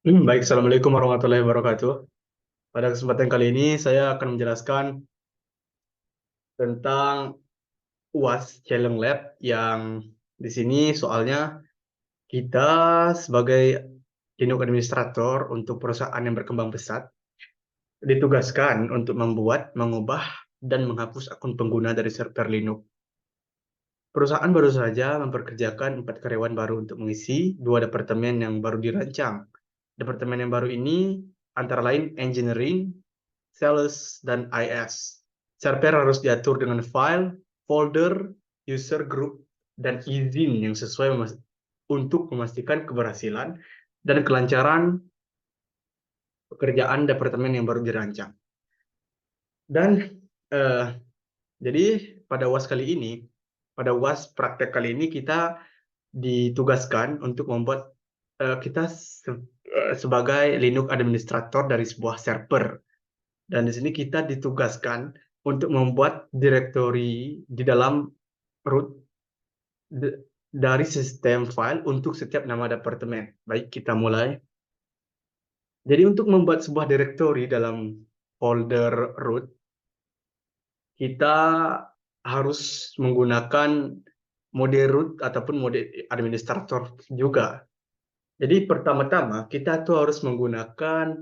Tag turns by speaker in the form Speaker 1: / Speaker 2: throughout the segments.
Speaker 1: Baik, Assalamualaikum warahmatullahi wabarakatuh. Pada kesempatan kali ini, saya akan menjelaskan tentang UAS Challenge Lab yang di sini soalnya kita sebagai Linux administrator untuk perusahaan yang berkembang pesat ditugaskan untuk membuat, mengubah, dan menghapus akun pengguna dari server Linux. Perusahaan baru saja memperkerjakan 4 karyawan baru untuk mengisi 2 departemen yang baru dirancang. Departemen yang baru ini antara lain Engineering, Sales, dan IS. Server harus diatur dengan file, folder, user group, dan izin yang sesuai untuk memastikan keberhasilan dan kelancaran pekerjaan departemen yang baru dirancang. Dan eh, jadi pada UAS kali ini, pada UAS praktek kali ini kita ditugaskan untuk membuat kita sebagai Linux administrator dari sebuah server. Dan di sini kita ditugaskan untuk membuat direktori di dalam root dari sistem file untuk setiap nama departemen. Baik, kita mulai. Jadi untuk membuat sebuah direktori dalam folder root, kita harus menggunakan mode root ataupun mode administrator juga. Jadi pertama-tama kita tuh harus menggunakan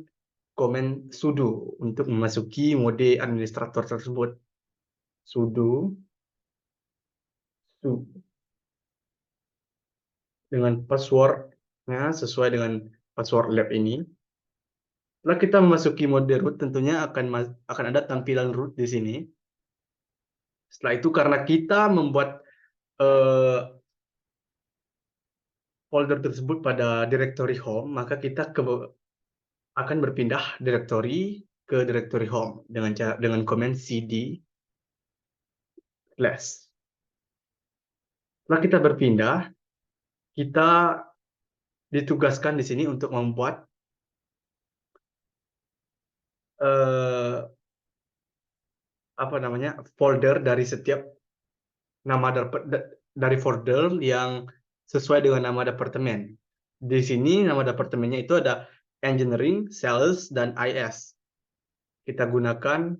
Speaker 1: komen sudo untuk memasuki mode administrator tersebut. Sudo dengan passwordnya sesuai dengan password lab ini. Setelah kita memasuki mode root, tentunya akan ada tampilan root di sini. Setelah itu karena kita membuat eh, folder tersebut pada directory home, maka kita akan berpindah directory ke directory home dengan command cd slash. Setelah kita berpindah, kita ditugaskan di sini untuk membuat eh, apa namanya folder dari setiap nama dari folder yang sesuai dengan nama departemen. Di sini nama departemennya itu ada Engineering, Sales, dan IS. Kita gunakan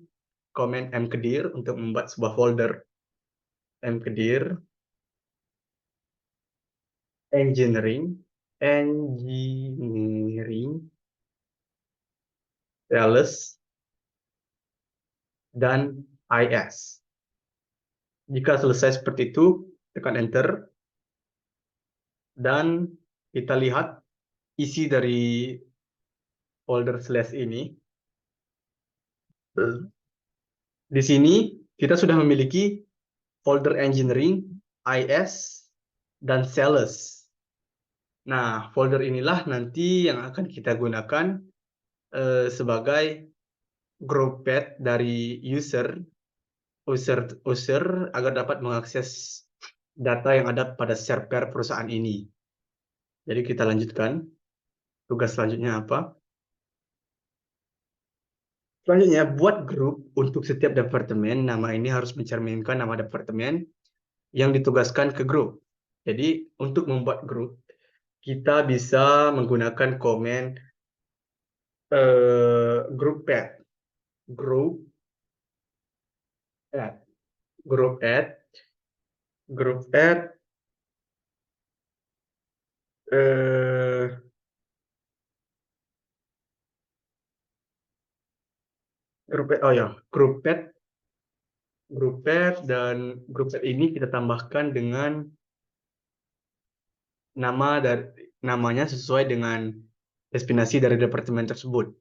Speaker 1: command mkdir untuk membuat sebuah folder. Mkdir, Engineering, Sales, dan IS. Jika selesai seperti itu, tekan Enter, dan kita lihat isi dari folder slash ini. Di sini kita sudah memiliki folder engineering, IS, dan sales. Nah, folder inilah nanti yang akan kita gunakan sebagai group path dari user agar dapat mengakses data yang ada pada server perusahaan ini. Jadi kita lanjutkan. Tugas selanjutnya apa? Selanjutnya, buat grup untuk setiap departemen. Nama ini harus mencerminkan nama departemen yang ditugaskan ke grup. Jadi, untuk membuat grup, kita bisa menggunakan komen group add, group add, group add, group add, eh, oh ya, group add dan group add ini kita tambahkan dengan namanya sesuai dengan destinasi dari departemen tersebut.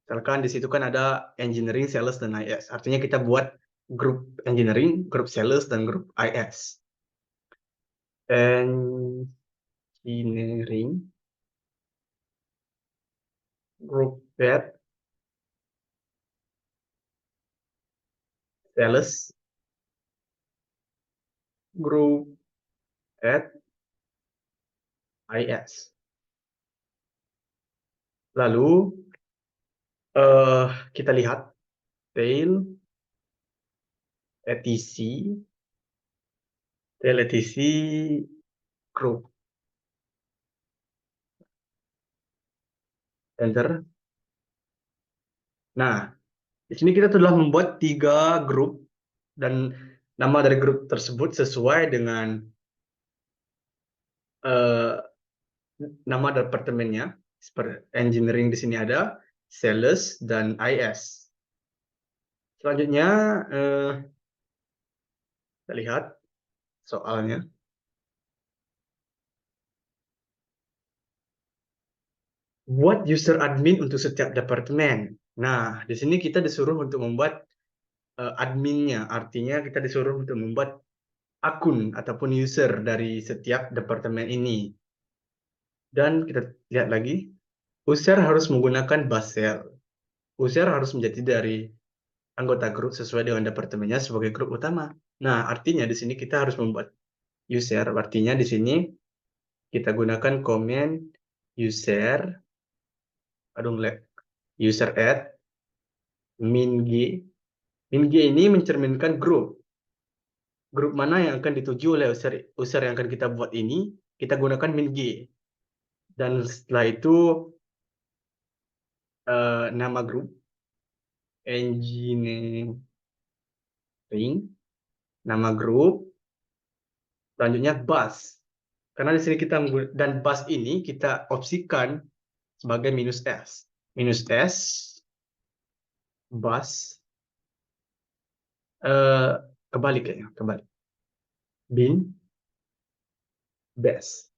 Speaker 1: Misalkan di situ kan ada engineering, sales, dan IS. Artinya kita buat grup engineering, grup sales, dan grup IS. Engineering, group bed, sales, group at IS. Lalu kita lihat tail etc, tail etc group. enter. Nah, di sini kita telah membuat 3 grup dan nama dari grup tersebut sesuai dengan eh, nama departemennya. Seperti engineering di sini ada, sales dan IS. Selanjutnya eh, kita lihat soalnya. Buat user admin untuk setiap departemen. Nah, di sini kita disuruh untuk membuat adminnya, artinya kita disuruh untuk membuat akun ataupun user dari setiap departemen ini. Dan kita lihat lagi, user harus menggunakan Basel. User harus menjadi dari anggota grup sesuai dengan departemennya sebagai grup utama. Nah, artinya di sini kita harus membuat user, artinya di sini kita gunakan komen user, user add min g. Min g ini mencerminkan grup. Grup mana yang akan dituju oleh user yang akan kita buat ini, kita gunakan min g. Dan setelah itu nama grup engineering, nama grup, selanjutnya bus. Karena di sini kita dan bus ini kita opsikan sebagai minus s. Minus s bus eh kebalik kayaknya, kebalik. Bin best.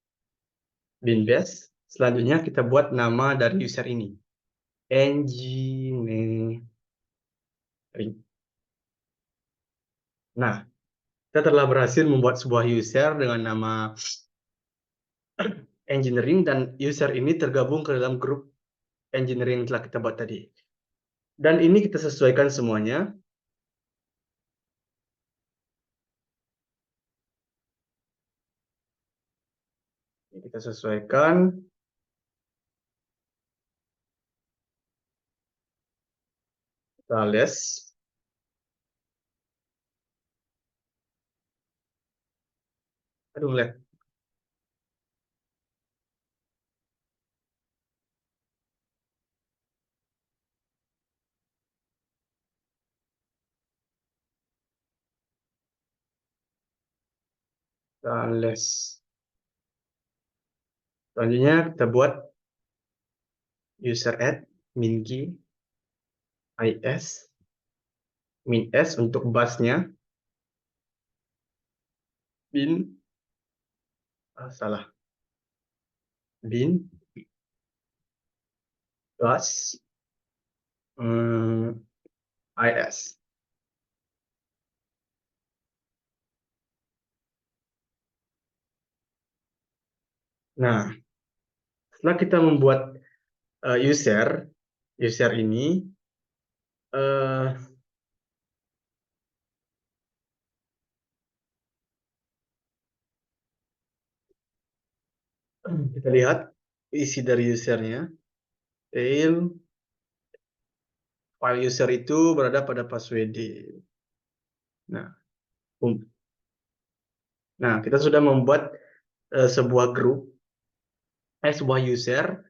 Speaker 1: Bin best. Selanjutnya kita buat nama dari user ini. Engineering. Nah, kita telah berhasil membuat sebuah user dengan nama engineering dan user ini tergabung ke dalam grup engineering yang telah kita buat tadi. Dan ini kita sesuaikan semuanya. Kita sesuaikan. Kita les. Aduh, les. Kita les. Selanjutnya kita buat user add min g is min s untuk busnya. Bin salah. Bin bus is. Nah, setelah kita membuat user ini kita lihat isi dari usernya. Tail file user itu berada pada password. Nah, kita sudah membuat sebuah grup, sebuah user,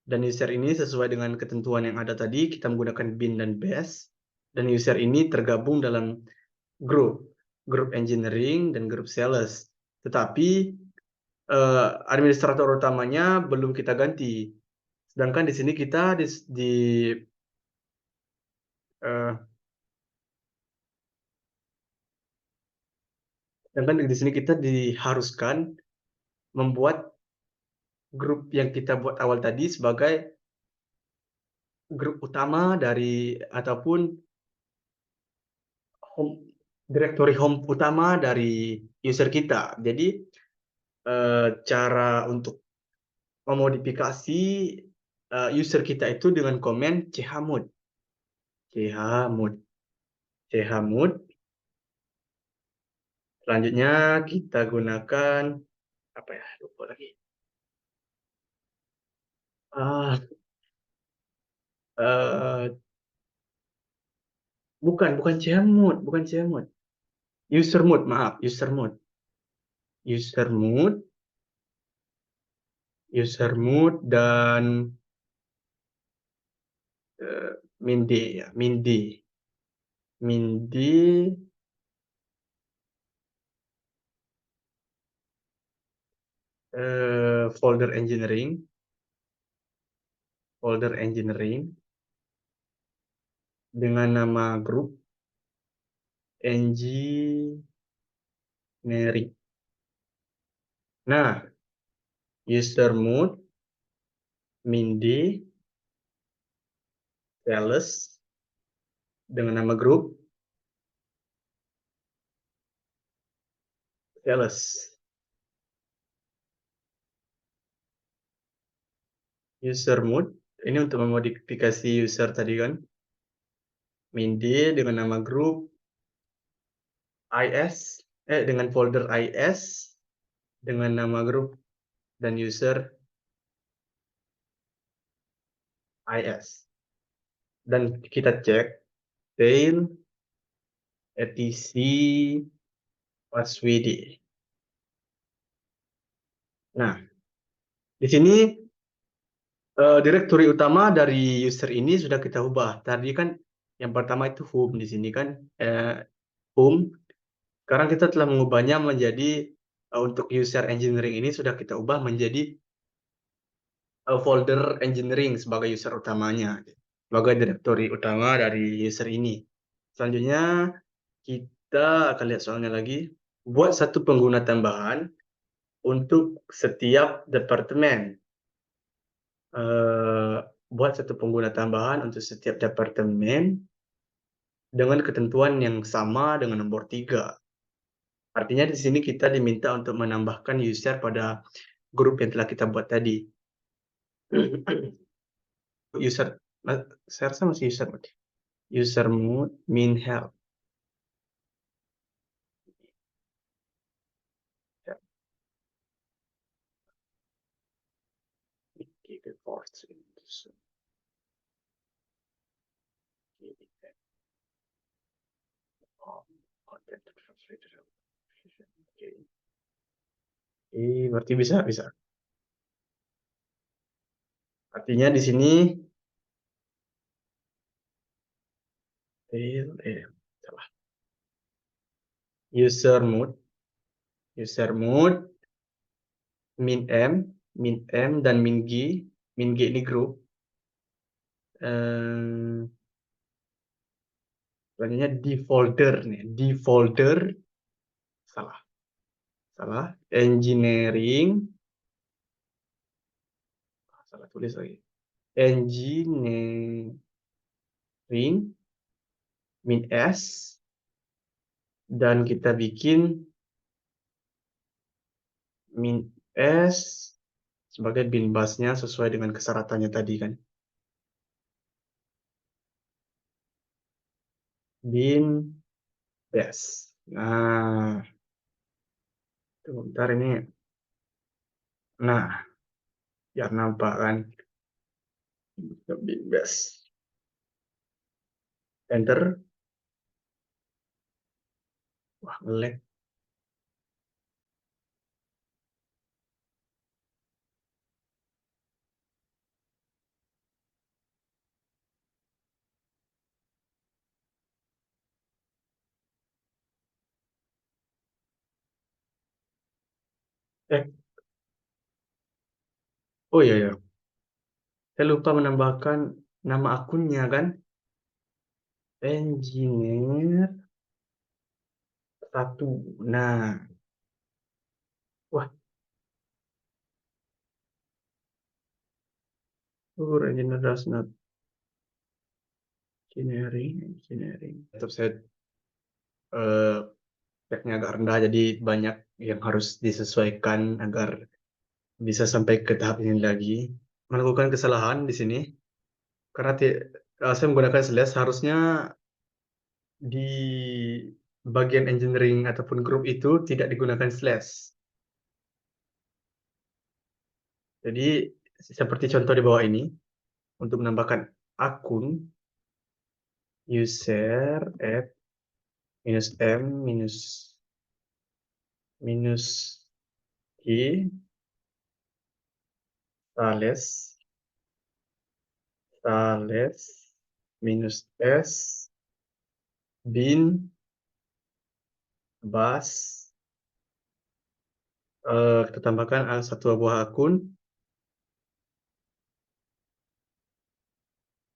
Speaker 1: dan user ini sesuai dengan ketentuan yang ada tadi, kita menggunakan bin dan bash, dan user ini tergabung dalam grup engineering dan grup sales. Tetapi administrator utamanya belum kita ganti. Sedangkan di sini kita kita diharuskan membuat grup yang kita buat awal tadi sebagai grup utama dari ataupun directory home utama dari user kita. Jadi cara untuk memodifikasi user kita itu dengan komen chmod. Chmod. Selanjutnya kita gunakan apa ya? Lupa lagi. Bukan chmod. User mode, maaf, user mode dan min D ya, min D. Min D, folder engineering dengan nama grup engineering. Nah, user mode min D sales dengan nama grup sales. User mode ini untuk memodifikasi user tadi kan. Min D dengan nama grup is dengan folder is dengan nama grup dan user is. Dan kita cek tail etc passwd. Nah, di sini direktori utama dari user ini sudah kita ubah. Tadi kan yang pertama itu home, di sini kan home. Sekarang kita telah mengubahnya menjadi untuk user engineering ini sudah kita ubah menjadi folder engineering sebagai user utamanya, sebagai direktori utama dari user ini. Selanjutnya kita akan lihat soalnya lagi. Buat satu pengguna tambahan untuk setiap departemen. Buat satu pengguna tambahan untuk setiap departemen dengan ketentuan yang sama dengan nomor 3. Artinya di sini kita diminta untuk menambahkan user pada grup yang telah kita buat tadi. User, saya rasa masih user mode. User mode min help. Berarti bisa. Artinya di sini salah. User mode min m dan min g ini grup. Selanjutnya di folder salah engineering, salah tulis lagi, engineering min s, dan kita bikin min s sebagai bin busnya sesuai dengan kesyaratannya tadi kan. Bin bus. Nah, sebentar ini. Nah, biar nampak kan. Bin bus. Enter. Wah, ngelag. Oh iya. Saya lupa menambahkan nama akunnya kan. Engineer 1. Nah, wah, engineer does not engineering. Tetap saya speknya agak rendah, jadi banyak yang harus disesuaikan agar bisa sampai ke tahap ini lagi. Melakukan kesalahan di sini karena saya menggunakan slash, harusnya di bagian engineering ataupun grup itu tidak digunakan slash. Jadi seperti contoh di bawah ini, untuk menambahkan akun user add minus m minus i sales minus S bin bus, kita tambahkan satu buah akun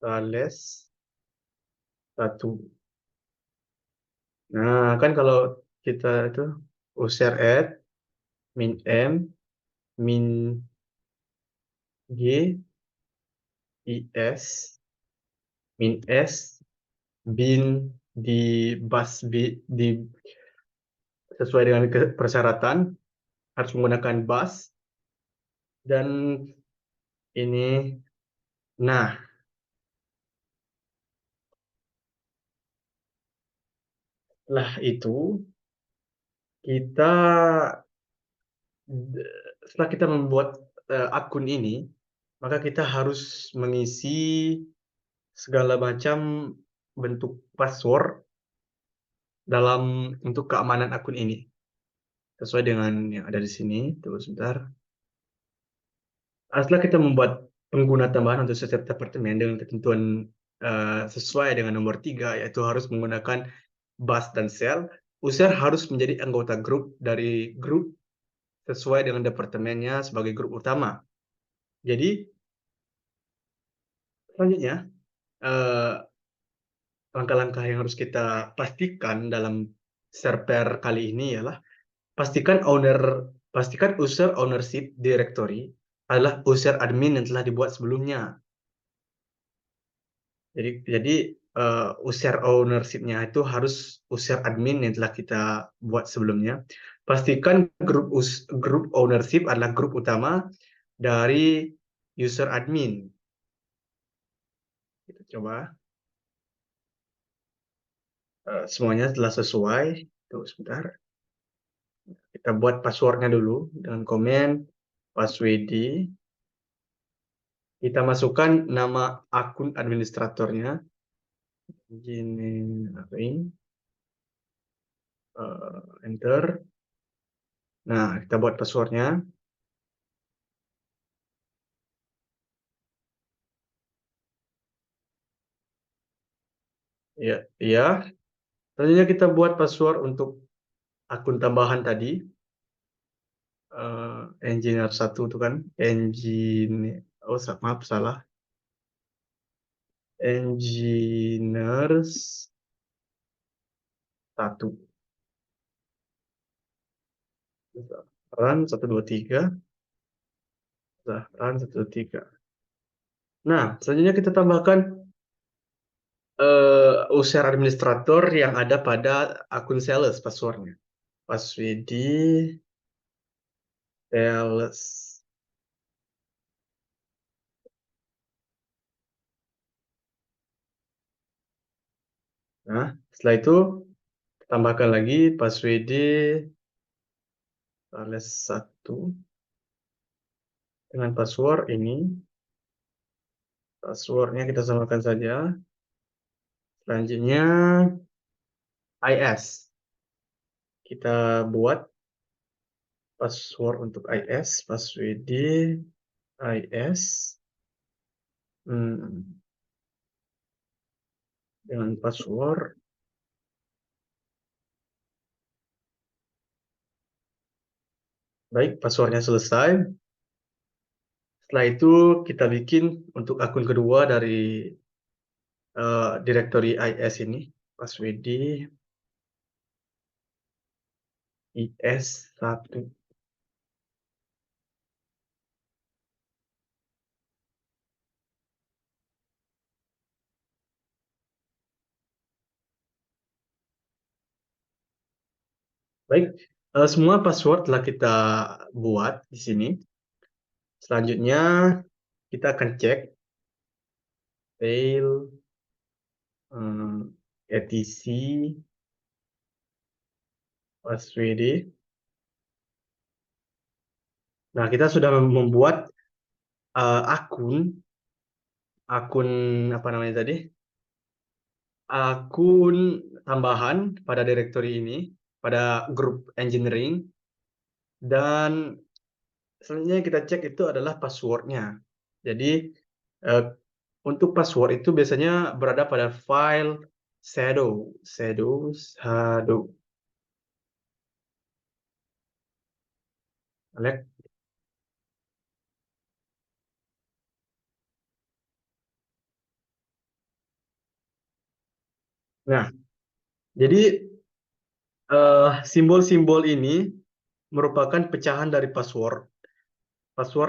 Speaker 1: tales 1. Nah, kan kalau kita itu user add min m min g is min s bin di bus di sesuai dengan persyaratan harus menggunakan bus dan ini. Nah, setelah itu kita setelah kita membuat akun ini, maka kita harus mengisi segala macam bentuk password dalam untuk keamanan akun ini sesuai dengan yang ada di sini. Tunggu sebentar. Setelah kita membuat pengguna tambahan untuk setiap departemen dengan ketentuan sesuai dengan nomor 3, yaitu harus menggunakan bus dan sel, user harus menjadi anggota grup dari grup sesuai dengan departemennya sebagai grup utama. Jadi, selanjutnya, eh, langkah-langkah yang harus kita pastikan dalam server kali ini ialah pastikan user ownership directory adalah user admin yang telah dibuat sebelumnya. Jadi user ownership-nya itu harus user admin yang telah kita buat sebelumnya. Pastikan grup ownership adalah grup utama dari user admin. Kita coba semuanya telah sesuai. Tunggu sebentar. Kita buat passwordnya dulu dengan komen passwd. Kita masukkan nama akun administratornya. Engineering. Enter. Nah, kita buat passwordnya. Ya, iya. Selanjutnya kita buat password untuk akun tambahan tadi. Engineer 1 itu kan. Oh, maaf, salah. Engineers 1. Run 123. Run 123. Nah, selanjutnya kita tambahkan user administrator yang ada pada akun sales passwordnya. Passwd sales. Nah, setelah itu tambahkan lagi passwd sales 1 dengan password ini. Passwordnya kita samakan saja. Selanjutnya IS. Kita buat password untuk IS, passwd IS dengan password. Baik, passwordnya selesai. Setelah itu kita bikin untuk akun kedua dari directory IS ini, passwd IS1. Baik, semua password telah kita buat di sini. Selanjutnya kita akan cek fail etc passwd. Nah, kita sudah membuat akun apa namanya tadi? Akun tambahan pada directory ini, pada grup engineering, dan selanjutnya kita cek itu adalah passwordnya. Jadi Untuk password itu biasanya berada pada file shadow. Lihat. Nah, jadi simbol-simbol ini merupakan pecahan dari password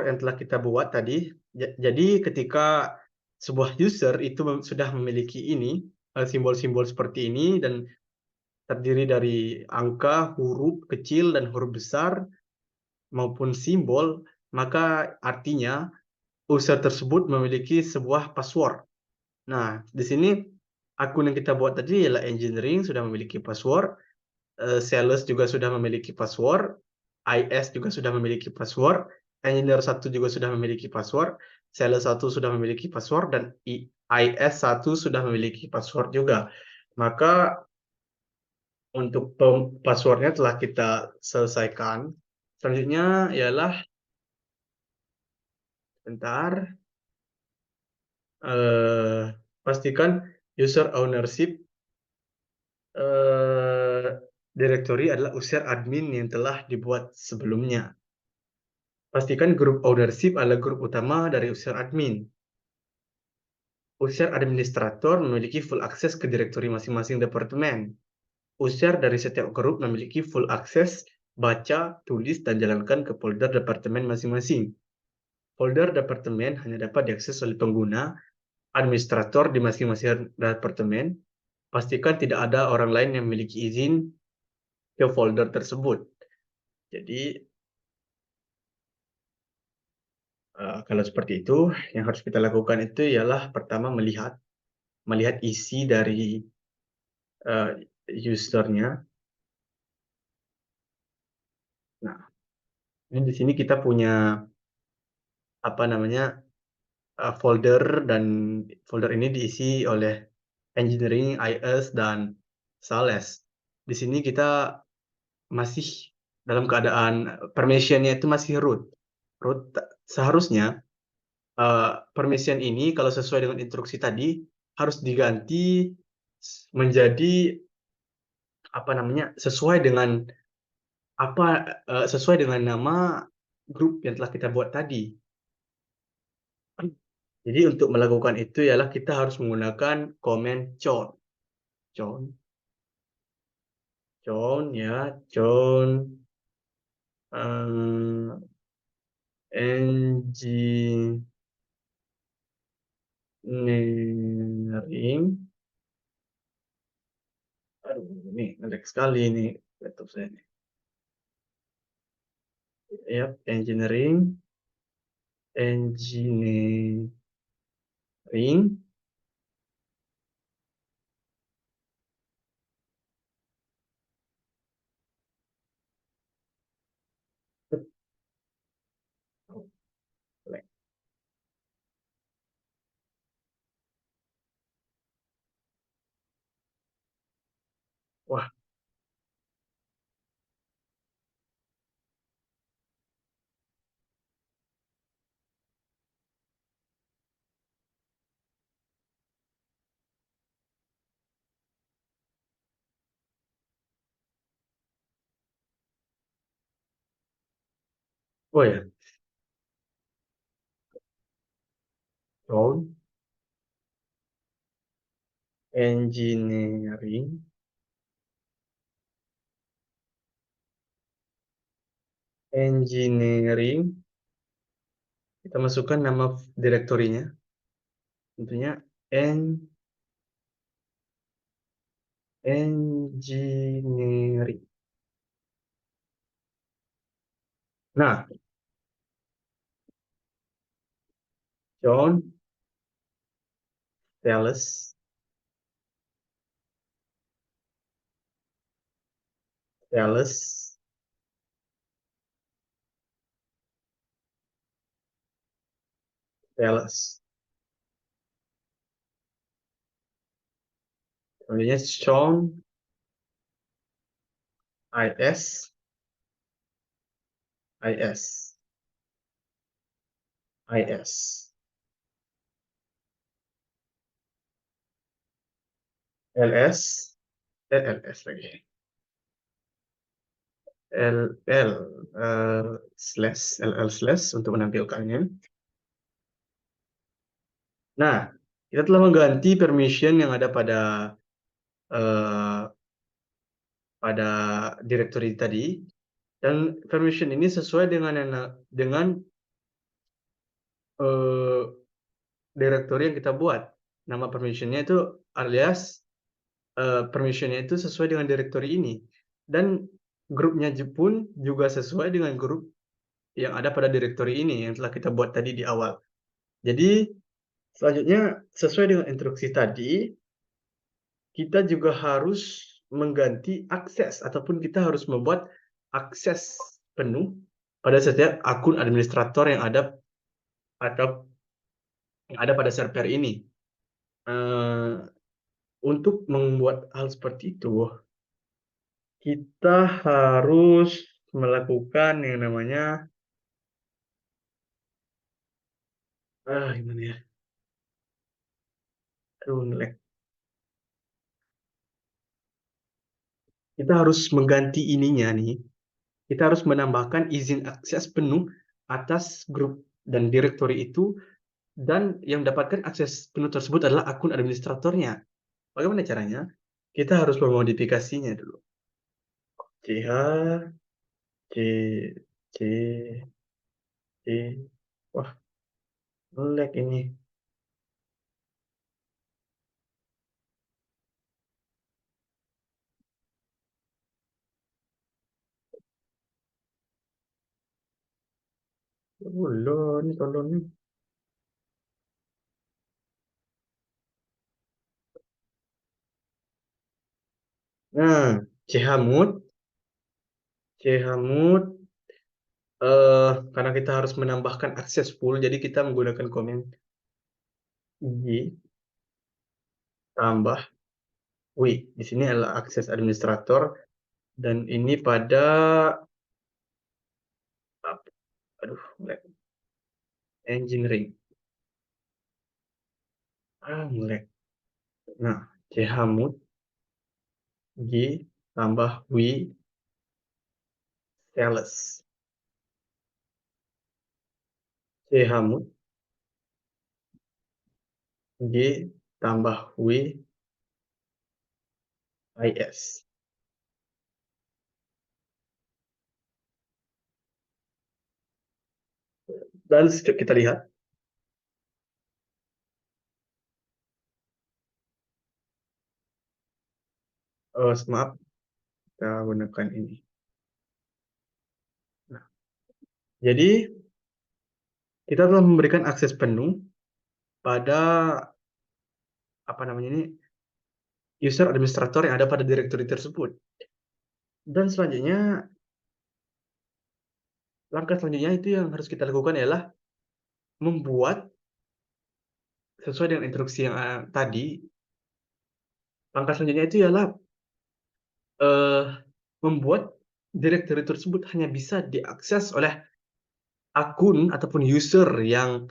Speaker 1: yang telah kita buat tadi. Jadi ketika sebuah user itu sudah memiliki ini, simbol-simbol seperti ini dan terdiri dari angka, huruf kecil dan huruf besar maupun simbol, maka artinya user tersebut memiliki sebuah password. Nah, di sini akun yang kita buat tadi ialah engineering sudah memiliki password, sales juga sudah memiliki password, IS juga sudah memiliki password, engineer satu juga sudah memiliki password, sales satu sudah memiliki password, dan IS satu sudah memiliki password juga. Maka untuk passwordnya telah kita selesaikan. Selanjutnya ialah bentar, eh, pastikan user ownership directory adalah user admin yang telah dibuat sebelumnya. Pastikan grup ownership adalah grup utama dari user admin. User administrator memiliki full akses ke direktori masing-masing departemen. User dari setiap grup memiliki full akses, baca, tulis, dan jalankan ke folder departemen masing-masing. Folder departemen hanya dapat diakses oleh pengguna, administrator di masing-masing departemen. Pastikan tidak ada orang lain yang memiliki izin ke folder tersebut. Jadi, kalau seperti itu, yang harus kita lakukan itu ialah pertama melihat isi dari usernya. Nah, ini di sini kita punya apa namanya folder, dan folder ini diisi oleh engineering, IS, dan sales. Di sini kita masih dalam keadaan permissionnya itu masih root. Root seharusnya permission ini kalau sesuai dengan instruksi tadi harus diganti menjadi apa namanya sesuai dengan nama grup yang telah kita buat tadi. Jadi untuk melakukan itu ialah kita harus menggunakan command chown, chown engineering. Aduh, ini ngelag sekali ini laptop saya ini. Ya, engineering. Wah, oh ya, chown engineering. Engineering, kita masukkan nama direktorinya, tentunya engineering. Nah, John Dallas, Dallas, Dallas. Kemudian Sean IS, IS, IS. ls, ls lagi, ll, ll slash untuk menampilkannya. Nah, kita telah mengganti permission yang ada eh, pada directory tadi, dan permission ini sesuai dengan eh, directory yang kita buat. Nama permissionnya itu alias permissionnya itu sesuai dengan directory ini, dan grupnya pun juga sesuai dengan grup yang ada pada directory ini yang telah kita buat tadi di awal. Jadi selanjutnya, sesuai dengan instruksi tadi, kita juga harus mengganti akses, ataupun kita harus membuat akses penuh pada setiap akun administrator yang ada atau yang ada pada server ini. Eh, untuk membuat hal seperti itu, kita harus melakukan yang namanya gimana ya? Aduh, nge-lag. Kita harus mengganti ininya nih. Kita harus menambahkan izin akses penuh atas grup dan directory itu, dan yang mendapatkan akses penuh tersebut adalah akun administratornya. Bagaimana caranya? Kita harus memodifikasinya dulu. ch c c c. Wah, lag ini. Tolong nih. Nah, chmod, chmod, karena kita harus menambahkan akses full, jadi kita menggunakan komen g tambah w. Di sini adalah akses administrator, dan ini pada aduh, engineering. Ngelag. Nah, chmod g tambah w sales. chmod g tambah w is. Dan kita lihat, maaf, kita gunakan ini. Nah, jadi kita telah memberikan akses penuh pada apa namanya ini, user administrator yang ada pada directory tersebut. Dan selanjutnya, langkah selanjutnya itu yang harus kita lakukan adalah membuat sesuai dengan instruksi yang tadi. Langkah selanjutnya itu ialah eh, membuat directory tersebut hanya bisa diakses oleh akun ataupun user yang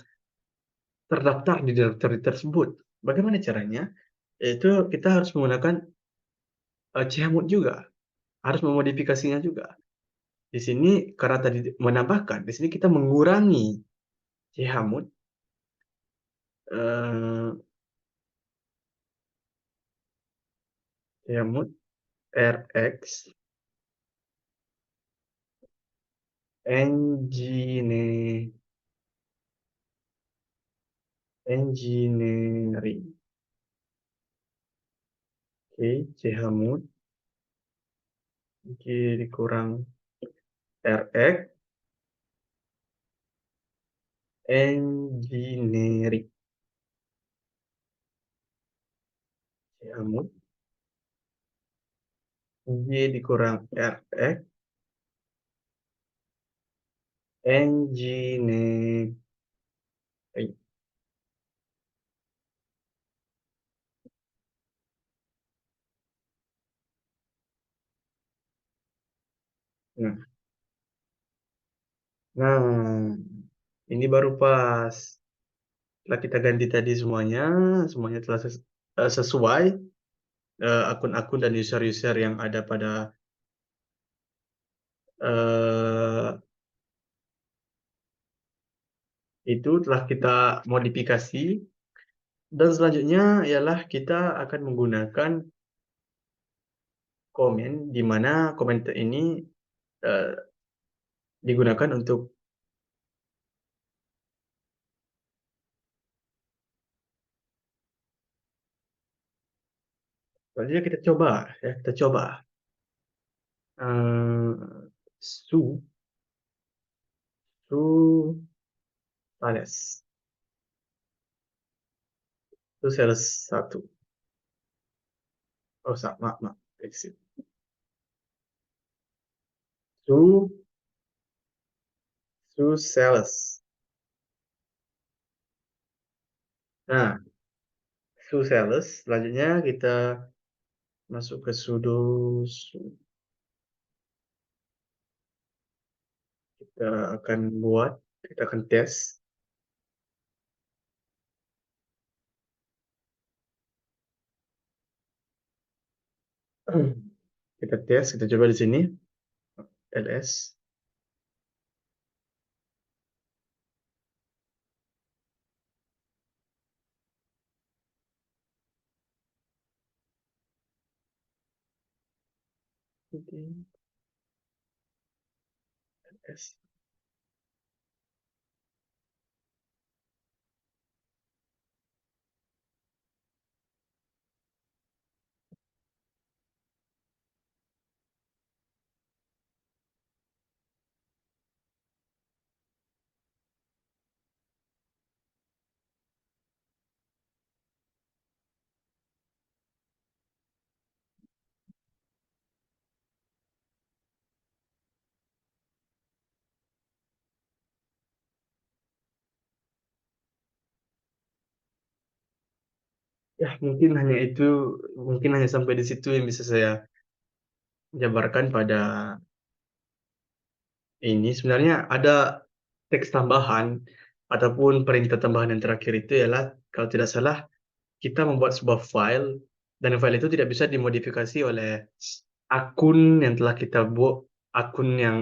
Speaker 1: terdaftar di directory tersebut. Bagaimana caranya? Yaitu kita harus menggunakan chmod juga, harus memodifikasinya juga. Di sini karena tadi menambahkan, di sini kita mengurangi chmod, eh, chmod rx engineering. Oke, chmod dikurang rx engineering. Chmod g dikurang rx engineering. Nah, nah, ini baru pas. Setelah kita ganti tadi semuanya telah sesuai. akun-akun dan user-user yang ada pada, eee, itu telah kita modifikasi dan selanjutnya ialah kita akan menggunakan komen, di mana komentar ini, eee, digunakan untuk selanjutnya kita coba ya, kita coba, eee, su su Sales, su sales 1. Oh, maaf maaf, exit. Su su sales. Nah, su sales, selanjutnya kita masuk ke sudo su, kita akan buat, kita akan tes, kita tes, kita coba di sini, ls, ls. Ya, mungkin hanya sampai di situ yang bisa saya jabarkan pada ini. Sebenarnya ada teks tambahan ataupun perintah tambahan yang terakhir itu ialah kalau tidak salah kita membuat sebuah file dan file itu tidak bisa dimodifikasi oleh akun yang telah kita buat, akun yang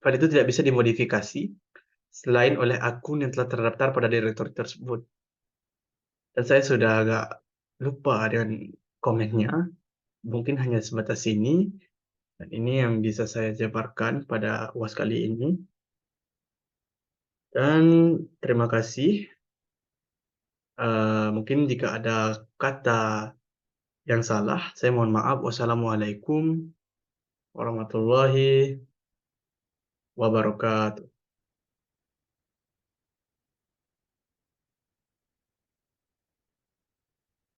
Speaker 1: file itu tidak bisa dimodifikasi selain oleh akun yang telah terdaftar pada direktori tersebut. Dan saya sudah agak lupa dengan komennya, mungkin hanya sebatas ini, dan ini yang bisa saya jabarkan pada UAS kali ini. Dan terima kasih, mungkin jika ada kata yang salah, saya mohon maaf. Wassalamualaikum warahmatullahi wabarakatuh.